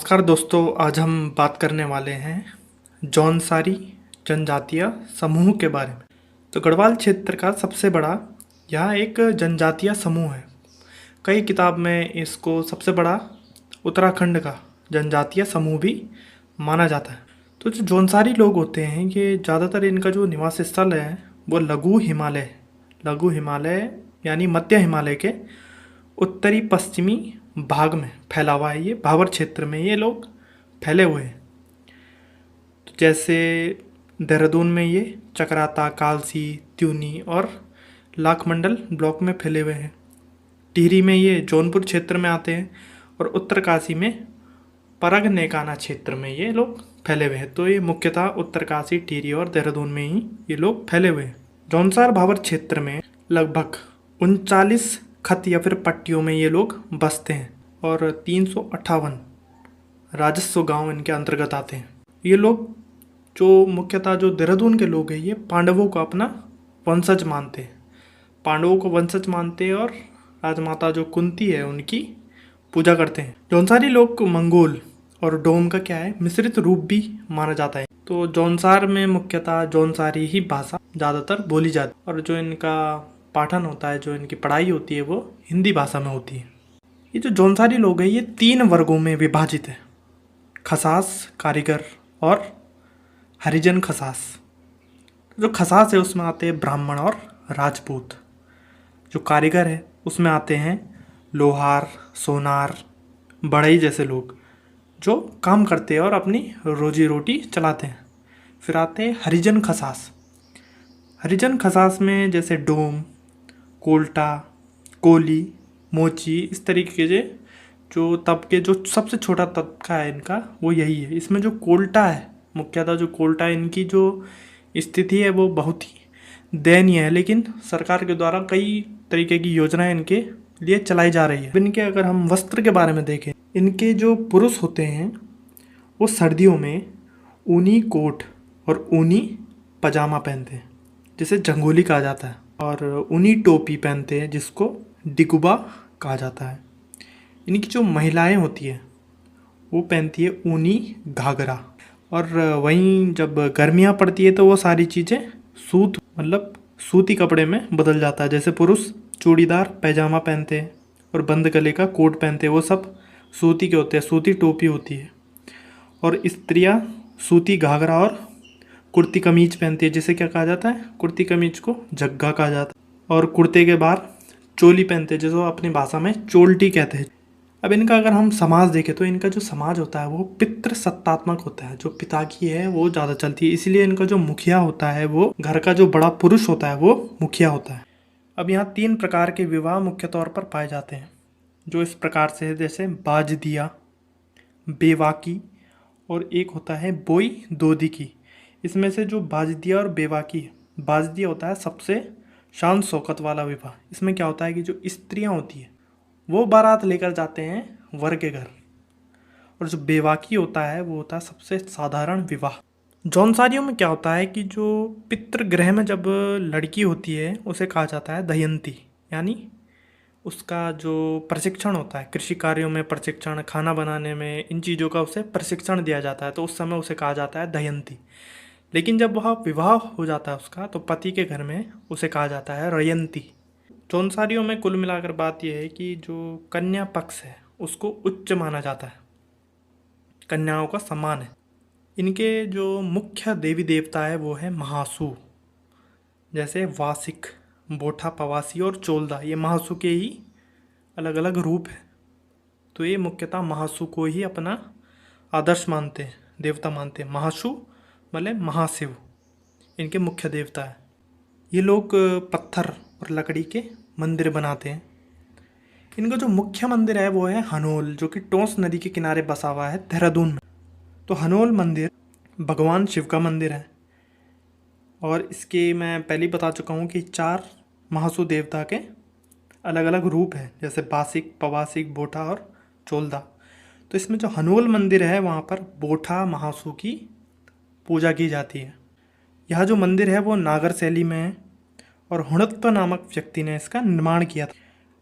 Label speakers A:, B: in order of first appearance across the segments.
A: नमस्कार दोस्तों, आज हम बात करने वाले हैं जौनसारी जनजातीय समूह के बारे में। तो गढ़वाल क्षेत्र का सबसे बड़ा यह एक जनजातीय समूह है। कई किताब में इसको सबसे बड़ा उत्तराखंड का जनजातीय समूह भी माना जाता है। तो जो जौनसारी लोग होते हैं, ये ज़्यादातर इनका जो निवास स्थल है वो लघु हिमालय यानी मध्य हिमालय के उत्तरी पश्चिमी भाग में फैला हुआ है। ये भाबर क्षेत्र में ये लोग फैले हुए हैं। तो जैसे देहरादून में ये चकराता, कालसी, त्यूनी और लाखमंडल ब्लॉक में फैले हुए हैं। टिहरी में ये जौनपुर क्षेत्र में आते हैं और उत्तरकाशी में परग नेकाना क्षेत्र में ये लोग फैले हुए हैं। तो ये मुख्यतः उत्तरकाशी, टिहरी और देहरादून में ही ये लोग फैले हुए हैं। जौनसार भाबर क्षेत्र में लगभग 39 खत या फिर पट्टियों में ये लोग बसते हैं और 358 राजस्व गांव इनके अंतर्गत आते हैं। ये लोग जो मुख्यतः जो देहरादून के लोग हैं, ये पांडवों को अपना वंशज मानते हैं। पांडवों को वंशज मानते हैं और राजमाता जो कुंती है उनकी पूजा करते हैं। जौनसारी लोग को मंगोल और डोम का क्या है, मिश्रित रूप भी माना जाता है। तो जौनसार में मुख्यतः जौनसारी ही भाषा ज़्यादातर बोली जाती है और जो इनका पाठन होता है, जो इनकी पढ़ाई होती है, वो हिंदी भाषा में होती है। ये जो जौनसारी लोग हैं, ये 3 वर्गों में विभाजित है: खसास, कारीगर और हरिजन खसास। जो खसास है उसमें आते हैं ब्राह्मण और राजपूत। जो कारीगर है उसमें आते हैं लोहार, सोनार, बढ़ई जैसे लोग जो काम करते हैं और अपनी रोजी रोटी चलाते हैं। फिर आते हैं हरिजन खसास। हरिजन खसास में जैसे डोम, कोल्टा, कोली, मोची, इस तरीके के जो तबके, जो सबसे छोटा तबका है इनका वो यही है। इसमें जो कोल्टा है, मुख्यतः जो कोल्टा है, इनकी जो स्थिति है वो बहुत ही दयनीय है, लेकिन सरकार के द्वारा कई तरीके की योजनाएं इनके लिए चलाई जा रही है। इनके अगर हम वस्त्र के बारे में देखें, इनके जो पुरुष होते हैं वो सर्दियों में ऊनी कोट और ऊनी पजामा पहनते हैं जिसे जंगोली कहा जाता है, और ऊनी टोपी पहनते हैं जिसको डिगुबा कहा जाता है। इनकी जो महिलाएं होती है वो पहनती है ऊनी घाघरा। और वहीं जब गर्मियाँ पड़ती है तो वो सारी चीज़ें सूती कपड़े में बदल जाता है। जैसे पुरुष चूड़ीदार पैजामा पहनते हैं और बंद गले का कोट पहनते हैं, वो सब सूती के होते हैं, सूती टोपी होती है। और स्त्रियां सूती घाघरा और कुर्ती कमीज पहनती है, जिसे क्या कहा जाता है, कुर्ती कमीज को जग्गा कहा जाता है। और कुर्ते के बाहर चोली पहनते हैं, जिसको अपनी भाषा में चोल्टी कहते हैं। अब इनका अगर हम समाज देखें तो इनका जो समाज होता है वो पितृ सत्तात्मक होता है। जो पिता की है वो ज़्यादा चलती है, इसीलिए इनका जो मुखिया होता है, वो घर का जो बड़ा पुरुष होता है वो मुखिया होता है। अब यहाँ 3 प्रकार के विवाह मुख्य तौर पर पाए जाते हैं, जो इस प्रकार से है, जैसे बाजदिया, बेवाकी और एक होता है बोई दोदी की। इसमें से जो बाजदिया और बेवाकी है, बाजदिया होता है सबसे शान शौकत वाला विवाह। इसमें क्या होता है कि जो स्त्रियां होती है वो बारात लेकर जाते हैं वर के घर, और जो बेवाकी होता है वो होता है सबसे साधारण विवाह। जौनसारियों में क्या होता है कि जो पितृगृह में जब लड़की होती है उसे कहा जाता है दयंती, यानी उसका जो प्रशिक्षण होता है, कृषि कार्यों में प्रशिक्षण, खाना बनाने में, इन चीज़ों का उसे प्रशिक्षण दिया जाता है, तो उस समय उसे कहा जाता है दयंती। लेकिन जब वह विवाह हो जाता है उसका, तो पति के घर में उसे कहा जाता है रयंती। जौनसारियों में कुल मिलाकर बात यह है कि जो कन्या पक्ष है उसको उच्च माना जाता है, कन्याओं का सम्मान है। इनके जो मुख्य देवी देवता है वो है महासू। जैसे वासिक, बोठा, पवासी और चोलदा, ये महासू के ही अलग अलग रूप हैं। तो ये मुख्यतः महासू को ही अपना आदर्श मानते हैं, देवता मानते हैं। महासू मतलब महाशिव इनके मुख्य देवता है। ये लोग पत्थर और लकड़ी के मंदिर बनाते हैं। इनका जो मुख्य मंदिर है वो है हनोल, जो कि टोंस नदी के किनारे बसा हुआ है देहरादून में। तो हनोल मंदिर भगवान शिव का मंदिर है, और इसके मैं पहले ही बता चुका हूँ कि 4 महासू देवता के अलग अलग रूप हैं, जैसे बासिक, पवासिक, बोठा और चोलदा। तो इसमें जो हनोल मंदिर है वहाँ पर बोठा महासू की पूजा की जाती है। यह जो मंदिर है वो नागर शैली में है और हुणत्व नामक व्यक्ति ने इसका निर्माण किया था।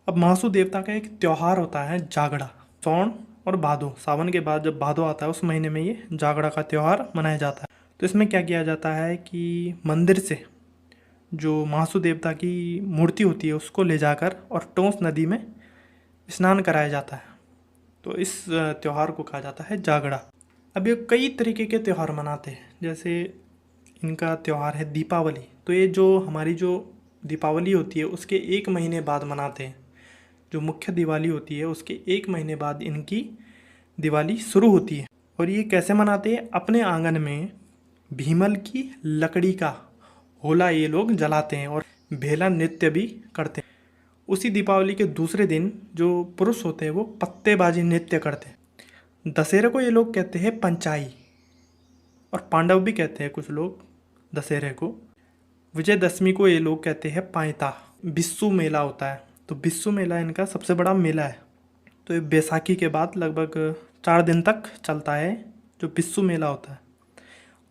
A: अब महासू देवता का एक त्यौहार होता है जागड़ा, सौण और भादो, सावन के बाद जब भादो आता है उस महीने में ये जागड़ा का त्यौहार मनाया जाता है। तो इसमें क्या किया जाता है कि मंदिर से जो महासू देवता की मूर्ति होती है उसको ले जाकर और टोंस नदी में स्नान कराया जाता है। तो इस त्यौहार को कहा जाता है जागड़ा। अब ये कई तरीके के त्यौहार मनाते हैं, जैसे इनका त्यौहार है दीपावली। तो ये जो हमारी जो दीपावली होती है उसके 1 महीने बाद मनाते हैं। जो मुख्य दिवाली होती है उसके 1 महीने बाद इनकी दिवाली शुरू होती है। और ये कैसे मनाते हैं? अपने आंगन में भीमल की लकड़ी का होला ये लोग जलाते हैं और भेला नृत्य भी करते हैं। उसी दीपावली के दूसरे दिन जो पुरुष होते हैं वो पत्तेबाजी नृत्य करते हैं। दशहरे को ये लोग कहते हैं पंचाई, और पांडव भी कहते हैं कुछ लोग दशहरे को। विजयदशमी को ये लोग कहते हैं पायता। बिस्सू मेला होता है, तो बिस्सू मेला इनका सबसे बड़ा मेला है। तो ये बैसाखी के बाद लगभग 4 दिन तक चलता है जो बिस्सू मेला होता है,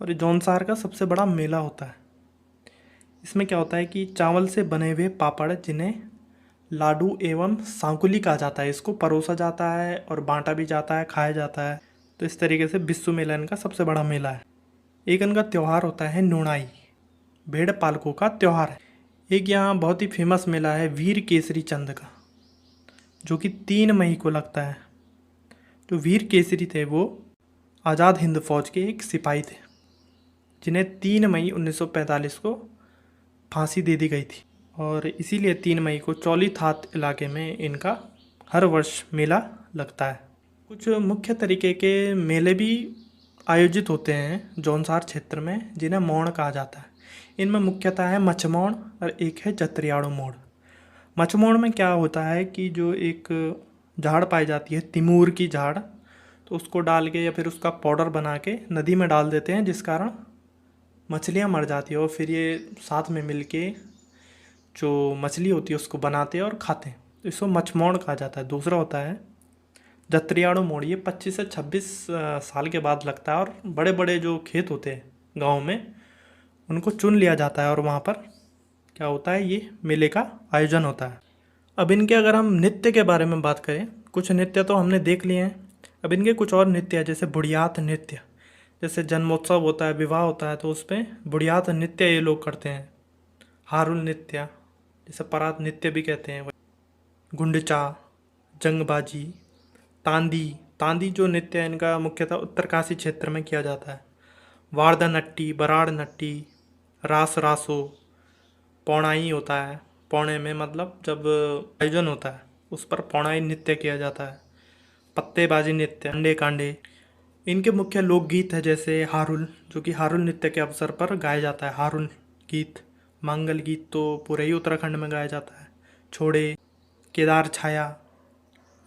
A: और ये जौनसार का सबसे बड़ा मेला होता है। इसमें क्या होता है कि चावल से बने हुए पापड़, जिन्हें लाडू एवं सांकुली कहा जाता है, इसको परोसा जाता है और बांटा भी जाता है, खाया जाता है। तो इस तरीके से बिस्सू मेला इनका सबसे बड़ा मेला है। एक इनका त्यौहार होता है नोणाई, भेड़ पालकों का त्यौहार है। एक यहाँ बहुत ही फेमस मेला है वीर केसरी चंद का, जो कि 3 मई को लगता है। जो वीर केसरी थे वो आज़ाद हिंद फौज के एक सिपाही थे, जिन्हें 3 मई 1945 को फांसी दे दी गई थी, और इसीलिए 3 मई को चौली थात इलाके में इनका हर वर्ष मेला लगता है। कुछ मुख्य तरीके के मेले भी आयोजित होते हैं जौनसार क्षेत्र में, जिन्हें मौण कहा जाता है। इनमें मुख्यतः है मछमौण और एक है जत्रियाड़ू मोड़। मछमौण में क्या होता है कि जो एक झाड़ पाई जाती है, तिमूर की झाड़, तो उसको डाल के या फिर उसका पाउडर बना के नदी में डाल देते हैं, जिस कारण मछलियाँ मर जाती है, और फिर ये साथ में मिलके जो मछली होती है उसको बनाते हैं और खाते हैं। तो इसको मछमौण कहा जाता है। दूसरा होता है जत्रियाड़ू मोड़। ये 25 से 26 साल के बाद लगता है, और बड़े बड़े जो खेत होते हैं गांव में उनको चुन लिया जाता है, और वहाँ पर क्या होता है, ये मेले का आयोजन होता है। अब इनके अगर हम नृत्य के बारे में बात करें, कुछ नृत्य तो हमने देख लिए हैं। अब इनके कुछ और नृत्य है, जैसे बुढ़ियात नृत्य। जैसे जन्मोत्सव होता है, विवाह होता है, तो उस पर बुढ़ियात नृत्य ये लोग करते हैं। हारुल नृत्य, जैसे परात नृत्य भी कहते हैं, गुंडचा, जंगबाजी, तांदी जो नृत्य है इनका मुख्यतः उत्तरकाशी क्षेत्र में किया जाता है। वारदा नट्टी, बराड़ नट्टी, रास रासो, पौणाई होता है। पौणे में मतलब जब आयोजन होता है उस पर पौणाई नृत्य किया जाता है। पत्तेबाजी नृत्य, अंडे कांडे। इनके मुख्य लोकगीत है जैसे हारुल, जो कि हारुल नृत्य के अवसर पर गाया जाता है। हारुल गीत, मंगल गीत तो पूरे ही उत्तराखंड में गाया जाता है। छोड़े, केदार छाया,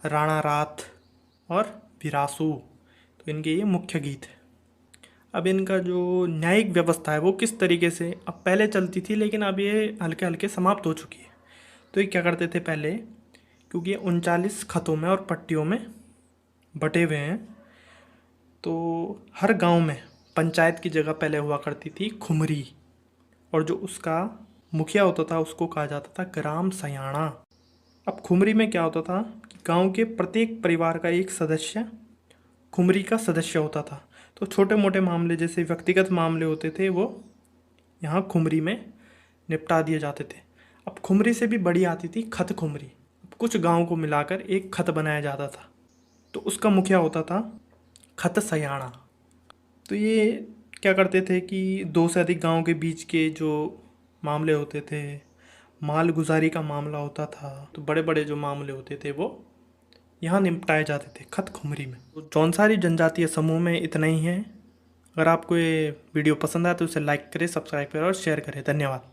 A: राणा रात और विरासू, तो इनके ये मुख्य गीत है। अब इनका जो न्यायिक व्यवस्था है वो किस तरीके से अब पहले चलती थी, लेकिन अब ये हल्के हल्के समाप्त हो चुकी है। तो ये क्या करते थे पहले, क्योंकि ये 39 खतों में और पट्टियों में बटे हुए हैं, तो हर गांव में पंचायत की जगह पहले हुआ करती थी खुमरी, और जो उसका मुखिया होता था उसको कहा जाता था ग्राम सयाणा। अब खुमरी में क्या होता था कि गांव के प्रत्येक परिवार का एक सदस्य खुमरी का सदस्य होता था। तो छोटे मोटे मामले जैसे व्यक्तिगत मामले होते थे वो यहाँ खुमरी में निपटा दिए जाते थे। अब खुमरी से भी बड़ी आती थी खत खुमरी। कुछ गांव को मिलाकर एक खत बनाया जाता था, तो उसका मुखिया होता था खत सयाणा। तो ये क्या करते थे कि 2 से अधिक गांव के बीच के जो मामले होते थे, माल गुजारी का मामला होता था, तो बड़े बड़े जो मामले होते थे वो यहाँ निपटाए जाते थे खत खुमरी में। तो जौनसारी जनजातीय समूह में इतना ही है। अगर आपको ये वीडियो पसंद आए तो उसे लाइक करें, सब्सक्राइब करें और शेयर करें। धन्यवाद।